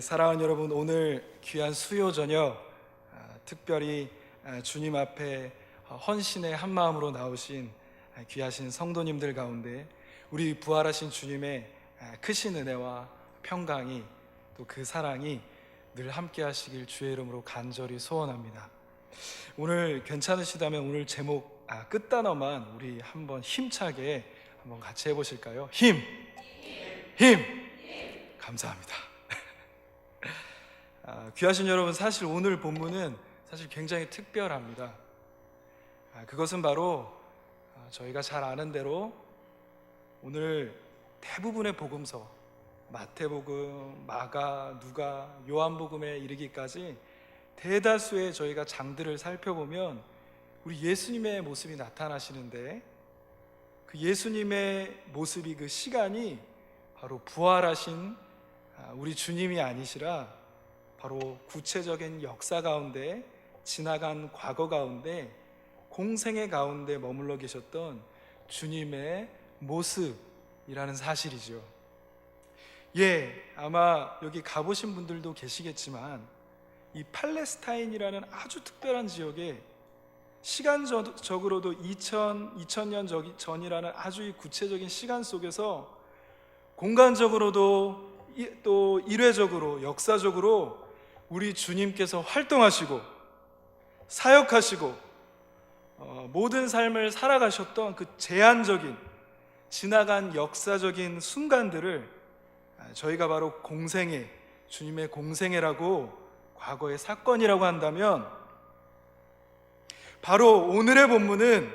사랑하는 여러분, 오늘 귀한 수요 저녁 특별히 주님 앞에 헌신의 한 마음으로 나오신 귀하신 성도님들 가운데 우리 부활하신 주님의 크신 은혜와 평강이 또 그 사랑이 늘 함께 하시길 주의 이름으로 간절히 소원합니다. 오늘 괜찮으시다면 오늘 제목 끝단어만 우리 한번 힘차게 한번 같이 해보실까요? 힘! 감사합니다. 귀하신 여러분, 사실 오늘 본문은 사실 굉장히 특별합니다. 그것은 바로 저희가 잘 아는 대로 오늘 대부분의 복음서, 마태복음, 마가, 누가, 요한복음에 이르기까지 대다수의 저희가 장들을 살펴보면 우리 예수님의 모습이 나타나시는데, 그 예수님의 모습이, 그 시간이 바로 부활하신 우리 주님이 아니시라 바로 구체적인 역사 가운데, 지나간 과거 가운데, 공생의 가운데 머물러 계셨던 주님의 모습이라는 사실이죠. 아마 여기 가보신 분들도 계시겠지만 이 팔레스타인이라는 아주 특별한 지역에 시간적으로도 2000년 전이라는 아주 구체적인 시간 속에서 공간적으로도 또 일회적으로, 역사적으로 우리 주님께서 활동하시고 사역하시고 모든 삶을 살아가셨던 그 제한적인, 지나간 역사적인 순간들을 저희가 바로 공생애, 주님의 공생애라고, 과거의 사건이라고 한다면, 바로 오늘의 본문은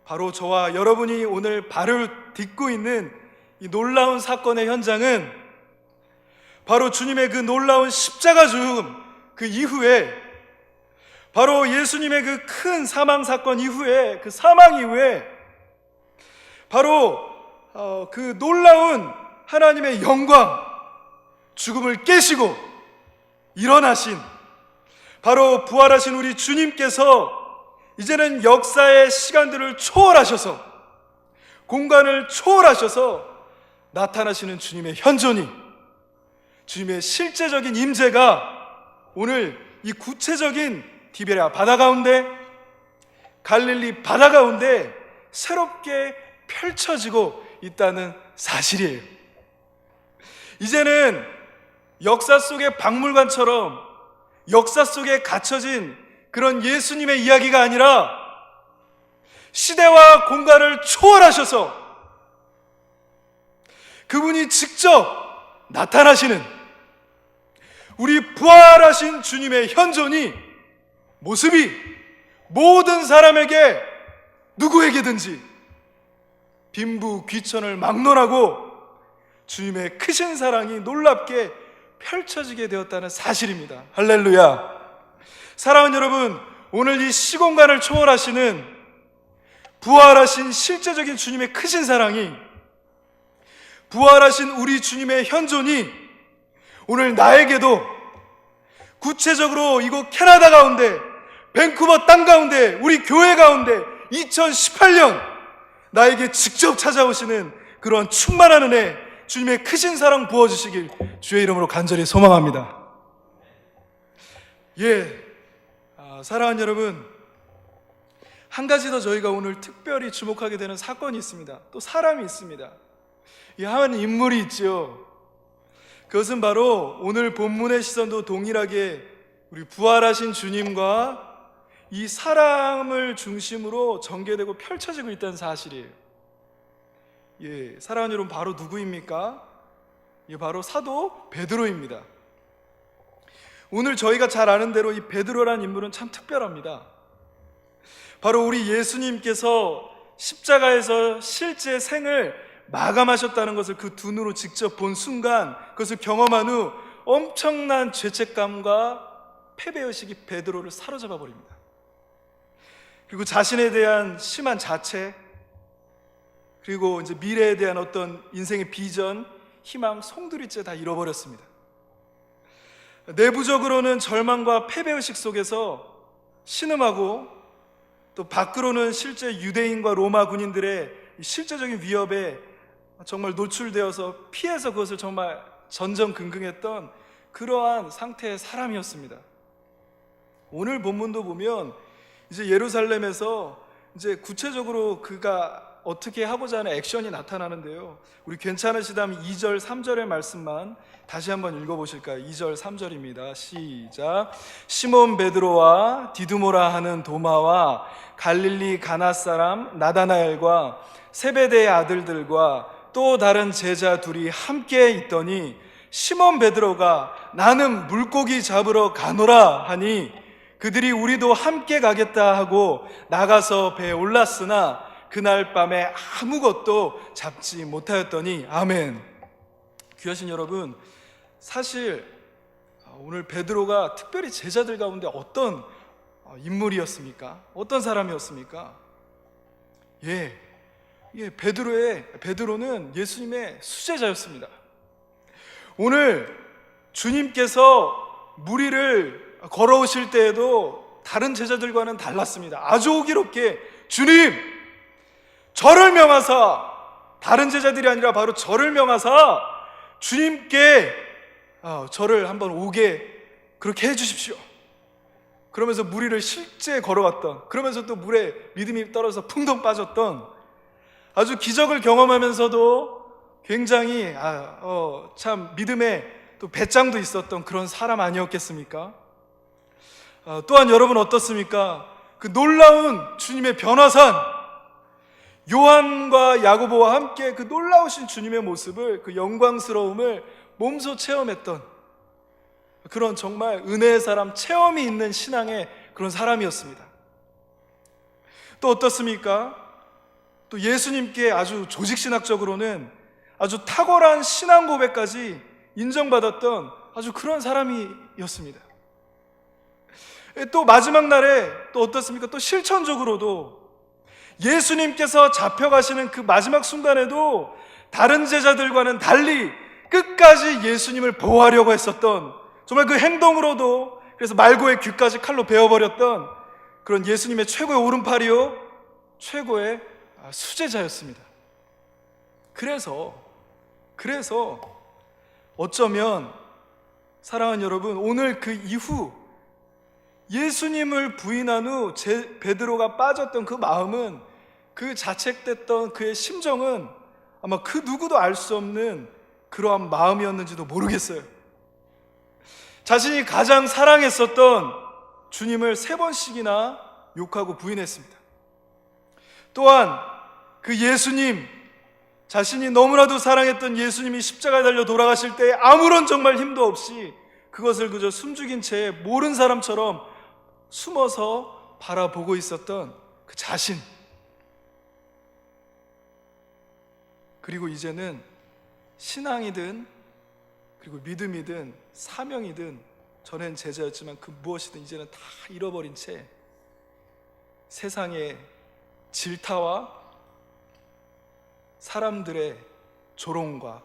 바로 저와 여러분이 오늘 발을 딛고 있는 이 놀라운 사건의 현장은 바로 주님의 그 놀라운 십자가 죽음 그 이후에, 바로 예수님의 그 큰 사망 사건 이후에, 그 사망 이후에 바로 그 놀라운 하나님의 영광, 죽음을 깨시고 일어나신 바로 부활하신 우리 주님께서 이제는 역사의 시간들을 초월하셔서, 공간을 초월하셔서 나타나시는 주님의 현존이, 주님의 실제적인 임재가 오늘 이 구체적인 디베랴 바다 가운데, 갈릴리 바다 가운데 새롭게 펼쳐지고 있다는 사실이에요. 이제는 역사 속의 박물관처럼 역사 속에 갇혀진 그런 예수님의 이야기가 아니라 시대와 공간을 초월하셔서 그분이 직접 나타나시는 우리 부활하신 주님의 현존이, 모습이 모든 사람에게, 누구에게든지 빈부 귀천을 막론하고 주님의 크신 사랑이 놀랍게 펼쳐지게 되었다는 사실입니다. 할렐루야. 사랑하는 여러분, 오늘 이 시공간을 초월하시는 부활하신 실제적인 주님의 크신 사랑이, 부활하신 우리 주님의 현존이 오늘 나에게도 구체적으로 이곳 캐나다 가운데, 밴쿠버 땅 가운데, 우리 교회 가운데 2018년 나에게 직접 찾아오시는 그런 충만한 은혜, 주님의 크신 사랑 부어주시길 주의 이름으로 간절히 소망합니다. 사랑하는 여러분, 한 가지 더 저희가 오늘 특별히 주목하게 되는 사건이 있습니다. 또 사람이 있습니다. 한 인물이 있죠. 그것은 바로 오늘 본문의 시선도 동일하게 우리 부활하신 주님과 이 사람을 중심으로 전개되고 펼쳐지고 있다는 사실이에요. 사랑하는 여러분, 바로 누구입니까? 바로 사도 베드로입니다. 오늘 저희가 잘 아는 대로 이 베드로라는 인물은 참 특별합니다. 바로 우리 예수님께서 십자가에서 실제 생을 마감하셨다는 것을 그 두 눈으로 직접 본 순간, 그것을 경험한 후 엄청난 죄책감과 패배의식이 베드로를 사로잡아 버립니다. 그리고 자신에 대한 심한 자책, 그리고 이제 미래에 대한 어떤 인생의 비전, 희망, 송두리째 다 잃어버렸습니다. 내부적으로는 절망과 패배의식 속에서 신음하고, 또 밖으로는 실제 유대인과 로마 군인들의 실제적인 위협에 정말 노출되어서 피해서 그것을 정말 전전긍긍했던 그러한 상태의 사람이었습니다. 오늘 본문도 보면 이제 예루살렘에서 이제 구체적으로 그가 어떻게 하고자 하는 액션이 나타나는데요. 우리 괜찮으시다면 2절, 3절의 말씀만 다시 한번 읽어보실까요? 2절, 3절입니다. 시작. 시몬 베드로와 디두모라 하는 도마와 갈릴리 가나 사람 나다나엘과 세베대의 아들들과 또 다른 제자 둘이 함께 있더니 시몬 베드로가 나는 물고기 잡으러 가노라 하니 그들이 우리도 함께 가겠다 하고 나가서 배에 올랐으나 그날 밤에 아무것도 잡지 못하였더니 아멘. 귀하신 여러분, 사실 오늘 베드로가 특별히 제자들 가운데 어떤 인물이었습니까? 어떤 사람이었습니까? 베드로는 예수님의 수제자였습니다. 오늘 주님께서 무리를 걸어오실 때에도 다른 제자들과는 달랐습니다. 아주 호기롭게 주님, 저를 명하사, 다른 제자들이 아니라 바로 저를 명하사 주님께 저를 한번 오게 그렇게 해주십시오. 그러면서 무리를 실제 걸어갔던, 그러면서 또 물에 믿음이 떨어져서 풍덩 빠졌던, 아주 기적을 경험하면서도 굉장히 참 믿음의 또 배짱도 있었던 그런 사람 아니었겠습니까? 또한 여러분 어떻습니까? 그 놀라운 주님의 변화산, 요한과 야고보와 함께 그 놀라우신 주님의 모습을, 그 영광스러움을 몸소 체험했던 그런 정말 은혜의 사람, 체험이 있는 신앙의 그런 사람이었습니다. 또 어떻습니까? 또 예수님께 아주 조직신학적으로는 아주 탁월한 신앙 고백까지 인정받았던 아주 그런 사람이었습니다. 또 마지막 날에 또 어떻습니까? 또 실천적으로도 예수님께서 잡혀가시는 그 마지막 순간에도 다른 제자들과는 달리 끝까지 예수님을 보호하려고 했었던, 정말 그 행동으로도 그래서 말고의 귀까지 칼로 베어버렸던 그런 예수님의 최고의 오른팔이요, 최고의 수제자였습니다. 그래서 어쩌면 사랑하는 여러분, 오늘 그 이후 예수님을 부인한 후 베드로가 빠졌던 그 마음은, 그 자책됐던 그의 심정은 아마 그 누구도 알 수 없는 그러한 마음이었는지도 모르겠어요. 자신이 가장 사랑했었던 주님을 3번씩이나 욕하고 부인했습니다. 또한 그 예수님, 자신이 너무나도 사랑했던 예수님이 십자가에 달려 돌아가실 때 아무런 정말 힘도 없이 그것을 그저 숨죽인 채 모른 사람처럼 숨어서 바라보고 있었던 그 자신, 그리고 이제는 신앙이든 그리고 믿음이든 사명이든, 전엔 제자였지만 그 무엇이든 이제는 다 잃어버린 채 세상의 질타와 사람들의 조롱과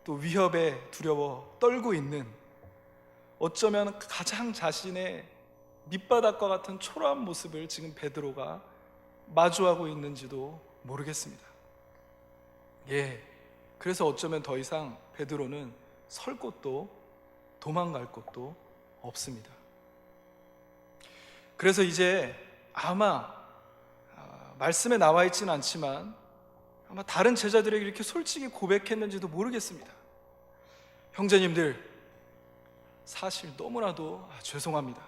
또 위협에 두려워 떨고 있는, 어쩌면 가장 자신의 밑바닥과 같은 초라한 모습을 지금 베드로가 마주하고 있는지도 모르겠습니다. 그래서 어쩌면 더 이상 베드로는 설 곳도 도망갈 곳도 없습니다. 그래서 이제 아마 말씀에 나와 있지는 않지만 아마 다른 제자들에게 이렇게 솔직히 고백했는지도 모르겠습니다. 형제님들, 사실 너무나도 죄송합니다.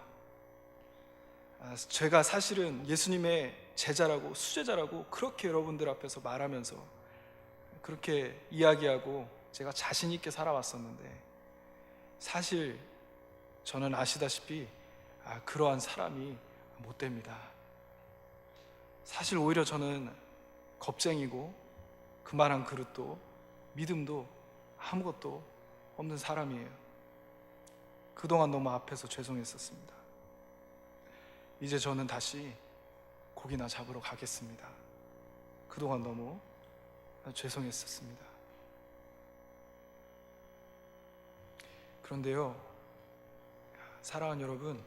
제가 사실은 예수님의 제자라고, 수제자라고 그렇게 여러분들 앞에서 말하면서 그렇게 이야기하고 제가 자신 있게 살아왔었는데, 사실 저는 아시다시피 그러한 사람이 못 됩니다. 사실 오히려 저는 겁쟁이고 그만한 그릇도 믿음도 아무것도 없는 사람이에요. 그동안 너무 앞에서 죄송했었습니다. 이제 저는 다시 고기나 잡으러 가겠습니다. 그동안 너무 죄송했었습니다. 그런데요, 사랑하는 여러분,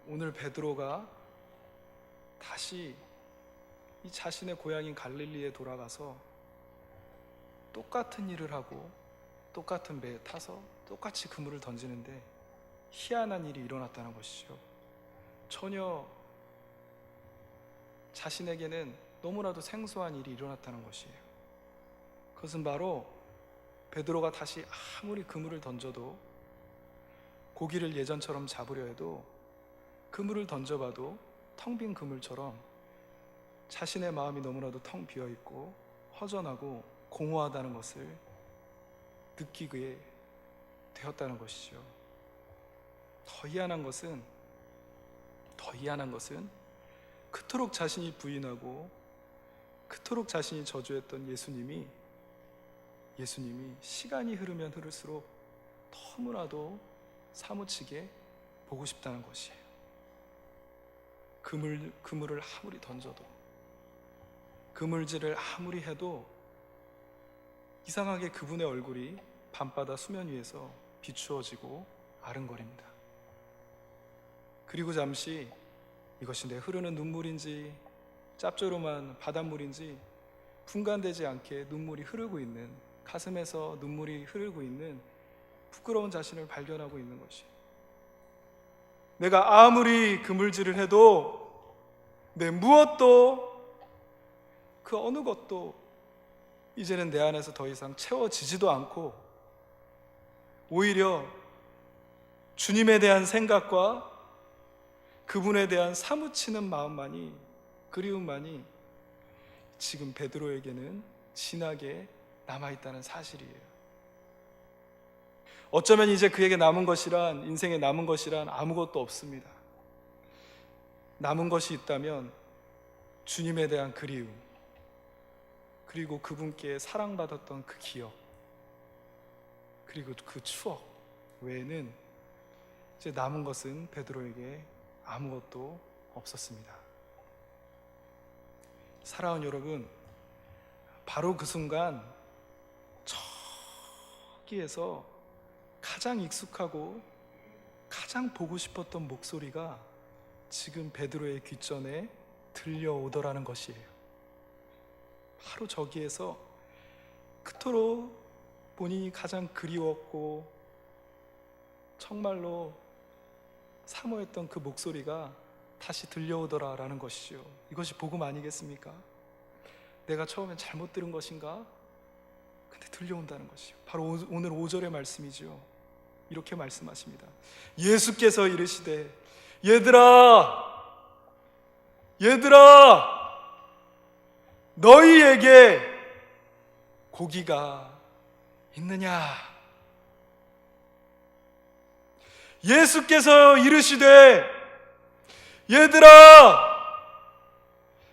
오늘 베드로가 다시 이 자신의 고향인 갈릴리에 돌아가서 똑같은 일을 하고 똑같은 배에 타서 똑같이 그물을 던지는데 희한한 일이 일어났다는 것이죠. 전혀 자신에게는 너무나도 생소한 일이 일어났다는 것이에요. 그것은 바로 베드로가 다시 아무리 그물을 던져도, 고기를 예전처럼 잡으려 해도 그물을 던져봐도 텅 빈 그물처럼 자신의 마음이 너무나도 텅 비어있고 허전하고 공허하다는 것을 느끼게 되었다는 것이죠. 더 희한한 것은 그토록 자신이 부인하고 그토록 자신이 저주했던 예수님이 시간이 흐르면 흐를수록 너무나도 사무치게 보고 싶다는 것이에요. 그물을 아무리 던져도, 그물질을 아무리 해도 이상하게 그분의 얼굴이 밤바다 수면 위에서 비추어지고 아른거립니다. 그리고 잠시 이것이 내 흐르는 눈물인지 짭조름한 바닷물인지 분간되지 않게 눈물이 흐르고 있는, 가슴에서 눈물이 흐르고 있는 부끄러운 자신을 발견하고 있는 것이, 내가 아무리 그물질을 해도 내 무엇도, 그 어느 것도 이제는 내 안에서 더 이상 채워지지도 않고 오히려 주님에 대한 생각과 그분에 대한 사무치는 마음만이, 그리움만이 지금 베드로에게는 진하게 남아있다는 사실이에요. 어쩌면 이제 그에게 인생에 남은 것이란 아무것도 없습니다. 남은 것이 있다면 주님에 대한 그리움, 그리고 그분께 사랑받았던 그 기억, 그리고 그 추억 외에는 이제 남은 것은 베드로에게 아무것도 없었습니다. 사랑하는 여러분, 바로 그 순간 저기에서 가장 익숙하고 가장 보고 싶었던 목소리가 지금 베드로의 귓전에 들려오더라는 것이에요. 바로 저기에서 그토록 본인이 가장 그리웠고 정말로 사모했던 그 목소리가 다시 들려오더라라는 것이죠. 이것이 복음 아니겠습니까? 내가 처음엔 잘못 들은 것인가? 근데 들려온다는 것이요. 바로 오늘 5절의 말씀이죠. 이렇게 말씀하십니다. 예수께서 이르시되 얘들아 너희에게 고기가 있느냐? 예수께서 이르시되 얘들아,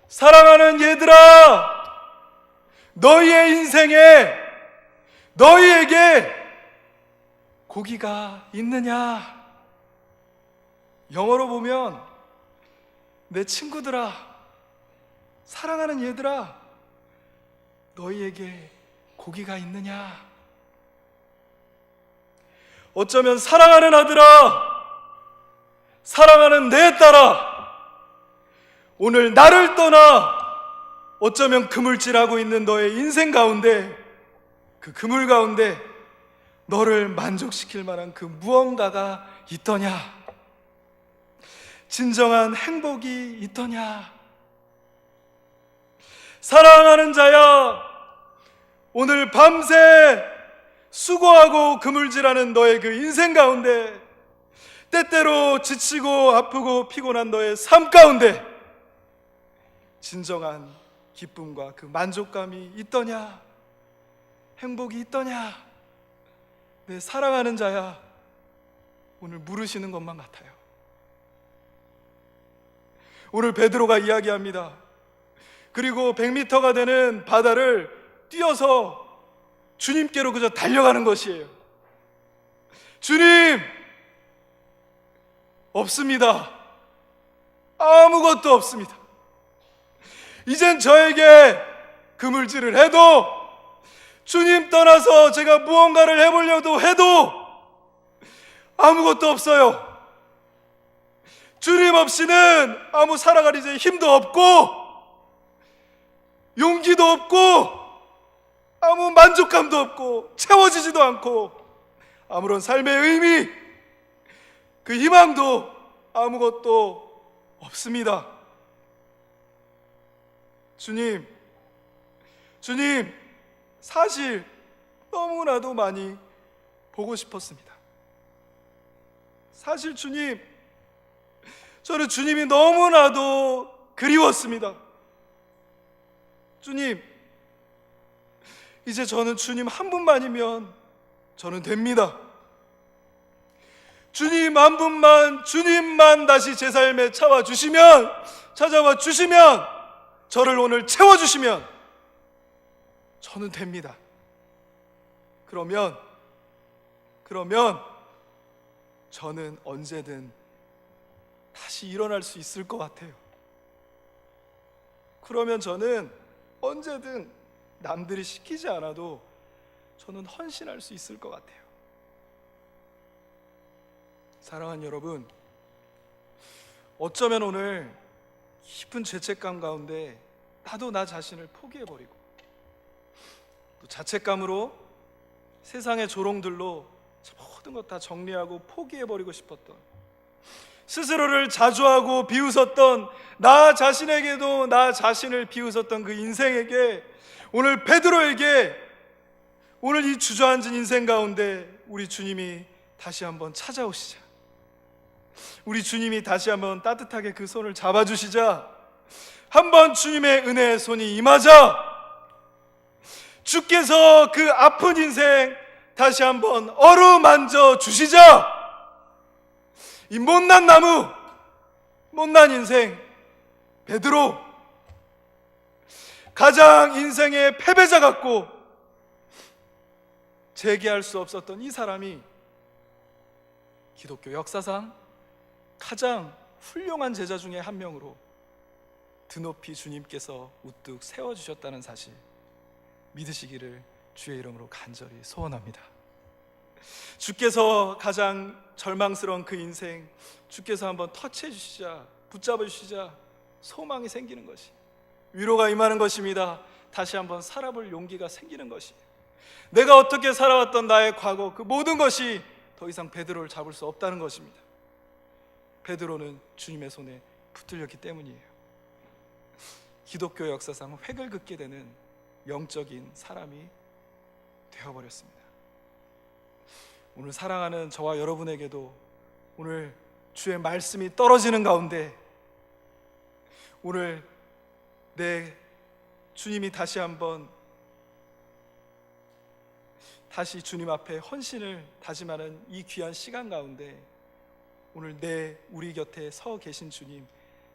사랑하는 얘들아, 너희의 인생에 너희에게 고기가 있느냐? 영어로 보면 내 친구들아, 사랑하는 얘들아, 너희에게 고기가 있느냐? 어쩌면 사랑하는 아들아, 사랑하는 내 딸아, 오늘 나를 떠나 어쩌면 그물질하고 있는 너의 인생 가운데, 그 그물 가운데 너를 만족시킬 만한 그 무언가가 있더냐? 진정한 행복이 있더냐? 사랑하는 자야, 오늘 밤새 수고하고 그물질하는 너의 그 인생 가운데, 때때로 지치고 아프고 피곤한 너의 삶 가운데 진정한 기쁨과 그 만족감이 있더냐? 행복이 있더냐? 내 사랑하는 자야, 오늘 물으시는 것만 같아요. 오늘 베드로가 이야기합니다. 그리고 100m가 되는 바다를 뛰어서 주님께로 그저 달려가는 것이에요. 주님, 없습니다. 아무것도 없습니다. 이젠 저에게 그물질을 해도, 주님 떠나서 제가 무언가를 해보려고 해도 아무것도 없어요. 주님 없이는 아무 살아갈 이제 힘도 없고 용기도 없고 아무 만족감도 없고 채워지지도 않고 아무런 삶의 의미, 그 희망도 아무것도 없습니다. 주님, 사실 너무나도 많이 보고 싶었습니다. 사실 주님, 저는 주님이 너무나도 그리웠습니다. 주님, 이제 저는 주님 한 분만이면 저는 됩니다. 주님 한 분만, 주님만 다시 제 삶에 찾아와 주시면, 저를 오늘 채워주시면 저는 됩니다. 그러면 저는 언제든 다시 일어날 수 있을 것 같아요. 그러면 저는 언제든 남들이 시키지 않아도 저는 헌신할 수 있을 것 같아요. 사랑하는 여러분, 어쩌면 오늘 깊은 죄책감 가운데 나도 나 자신을 포기해버리고 또 자책감으로 세상의 조롱들로 모든 것 다 정리하고 포기해버리고 싶었던, 스스로를 자주하고 비웃었던, 나 자신에게도 나 자신을 비웃었던 그 인생에게, 오늘 베드로에게, 오늘 이 주저앉은 인생 가운데 우리 주님이 다시 한번 찾아오시자, 우리 주님이 다시 한번 따뜻하게 그 손을 잡아주시자, 한번 주님의 은혜의 손이 임하자, 주께서 그 아픈 인생 다시 한번 어루만져 주시자. 이 못난 나무, 못난 인생 베드로, 가장 인생의 패배자 같고 재기할 수 없었던 이 사람이 기독교 역사상 가장 훌륭한 제자 중에 한 명으로 드높이 주님께서 우뚝 세워주셨다는 사실 믿으시기를 주의 이름으로 간절히 소원합니다. 주께서 가장 절망스러운 그 인생, 주께서 한번 터치해 주시자, 붙잡아 주시자 소망이 생기는 것이, 위로가 임하는 것입니다. 다시 한번 살아볼 용기가 생기는 것이, 내가 어떻게 살아왔던 나의 과거, 그 모든 것이 더 이상 베드로를 잡을 수 없다는 것입니다. 베드로는 주님의 손에 붙들렸기 때문이에요. 기독교 역사상 획을 긋게 되는 영적인 사람이 되어버렸습니다. 오늘 사랑하는 저와 여러분에게도 오늘 주의 말씀이 떨어지는 가운데 오늘 내 주님이 다시 한번 다시 주님 앞에 헌신을 다짐하는 이 귀한 시간 가운데 오늘 우리 곁에 서 계신 주님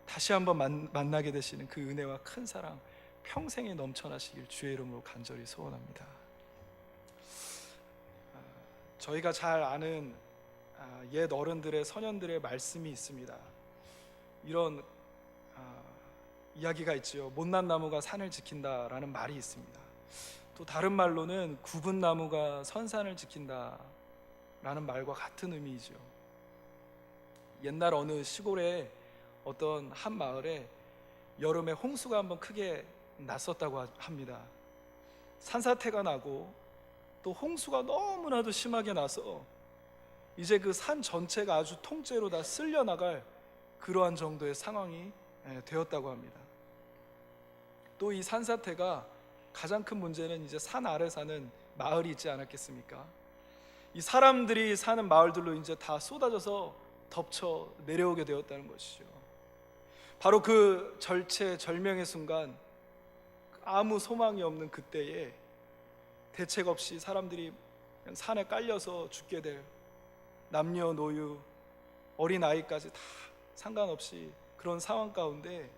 다시 한번 만나게 되시는 그 은혜와 큰 사랑 평생에 넘쳐나시길 주의 이름으로 간절히 소원합니다. 저희가 잘 아는 옛 어른들의, 선현들의 말씀이 있습니다. 이런 이야기가 있지요. 못난 나무가 산을 지킨다라는 말이 있습니다. 또 다른 말로는 굽은 나무가 선산을 지킨다라는 말과 같은 의미이죠. 옛날 어느 시골에 어떤 한 마을에 여름에 홍수가 한번 크게 났었다고 합니다. 산사태가 나고 또 홍수가 너무나도 심하게 나서 이제 그 산 전체가 아주 통째로 다 쓸려 나갈 그러한 정도의 상황이 되었다고 합니다. 또 이 산사태가 가장 큰 문제는 이제 산 아래 사는 마을이 있지 않았겠습니까? 이 사람들이 사는 마을들로 이제 다 쏟아져서 덮쳐 내려오게 되었다는 것이죠. 바로 그 절체절명의 순간, 아무 소망이 없는 그때에 대책 없이 사람들이 그냥 산에 깔려서 죽게 될, 남녀노유 어린아이까지 다 상관없이 그런 상황 가운데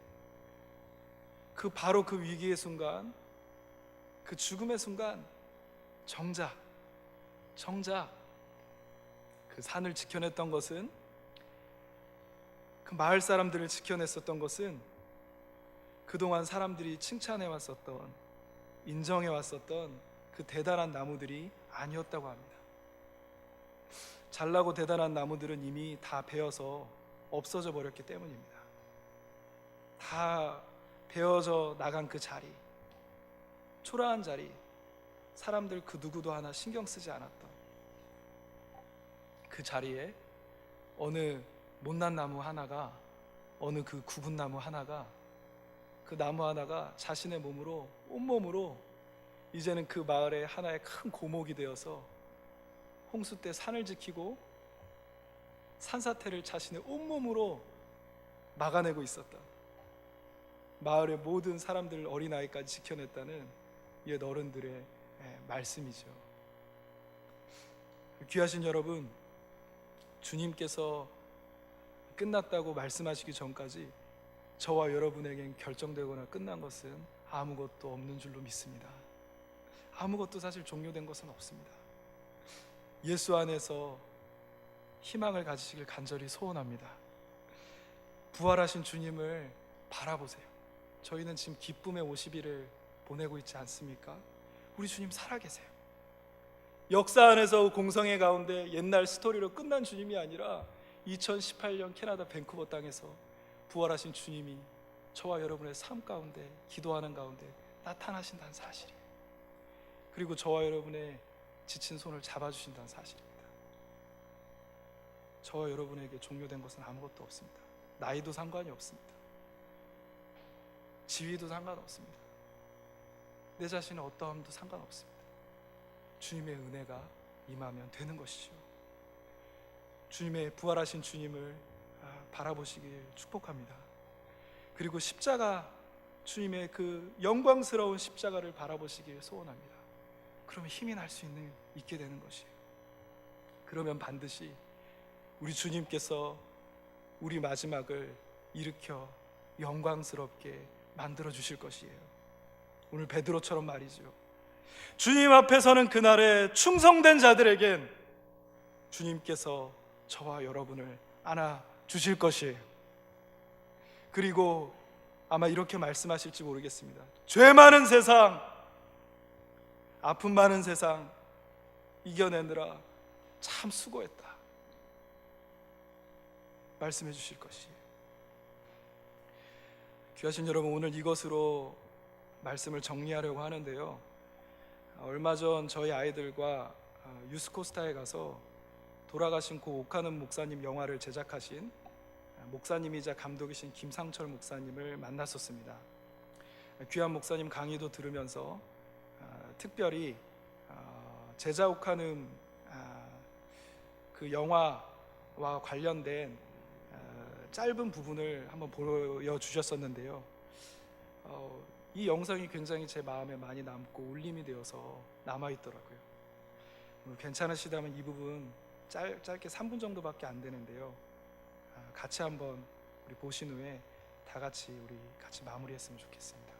바로 그 위기의 순간, 그 죽음의 순간 정작 그 산을 지켜냈던 것은, 그 마을 사람들을 지켜냈었던 것은 그동안 사람들이 칭찬해왔었던, 인정해왔었던 그 대단한 나무들이 아니었다고 합니다. 잘나고 대단한 나무들은 이미 다 베어서 없어져 버렸기 때문입니다. 다 베어져 나간 그 자리, 초라한 자리, 사람들 그 누구도 하나 신경 쓰지 않았던 그 자리에 어느 못난 나무 하나가, 어느 그 굽은 나무 하나가, 그 나무 하나가 자신의 몸으로, 온몸으로 이제는 그 마을의 하나의 큰 고목이 되어서 홍수 때 산을 지키고 산사태를 자신의 온몸으로 막아내고 있었다. 마을의 모든 사람들, 어린아이까지 지켜냈다는 옛 어른들의 말씀이죠. 귀하신 여러분, 주님께서 끝났다고 말씀하시기 전까지 저와 여러분에겐 결정되거나 끝난 것은 아무것도 없는 줄로 믿습니다. 아무것도 사실 종료된 것은 없습니다. 예수 안에서 희망을 가지시길 간절히 소원합니다. 부활하신 주님을 바라보세요. 저희는 지금 기쁨의 50일을 보내고 있지 않습니까? 우리 주님 살아계세요. 역사 안에서 공성의 가운데 옛날 스토리로 끝난 주님이 아니라 2018년 캐나다 밴쿠버 땅에서 부활하신 주님이 저와 여러분의 삶 가운데, 기도하는 가운데 나타나신다는 사실이에요. 그리고 저와 여러분의 지친 손을 잡아주신다는 사실입니다. 저와 여러분에게 종료된 것은 아무것도 없습니다. 나이도 상관이 없습니다. 지위도 상관없습니다. 내 자신의 어떠함도 상관없습니다. 주님의 은혜가 임하면 되는 것이죠. 주님의 부활하신 주님을 바라보시길 축복합니다. 그리고 십자가, 주님의 그 영광스러운 십자가를 바라보시길 소원합니다. 그러면 힘이 날 수 있게 되는 것이에요. 그러면 반드시 우리 주님께서 우리 마지막을 일으켜 영광스럽게 만들어 주실 것이에요. 오늘 베드로처럼 말이죠. 주님 앞에 서는 그날에 충성된 자들에겐 주님께서 저와 여러분을 안아 주실 것이에요. 그리고 아마 이렇게 말씀하실지 모르겠습니다. 죄 많은 세상, 아픔 많은 세상 이겨내느라 참 수고했다 말씀해 주실 것이에요. 귀하신 여러분, 오늘 이것으로 말씀을 정리하려고 하는데요, 얼마 전 저희 아이들과 유스코스타에 가서 돌아가신 고 오카는 목사님 영화를 제작하신 목사님이자 감독이신 김상철 목사님을 만났었습니다. 귀한 목사님 강의도 들으면서 특별히 제자 오카는 그 영화와 관련된 짧은 부분을 한번 보여주셨었는데요, 이 영상이 굉장히 제 마음에 많이 남고 울림이 되어서 남아있더라고요. 괜찮으시다면 이 부분 짧게 3분 정도밖에 안 되는데요, 같이 한번 우리 보신 후에 다 같이 우리 같이 마무리했으면 좋겠습니다.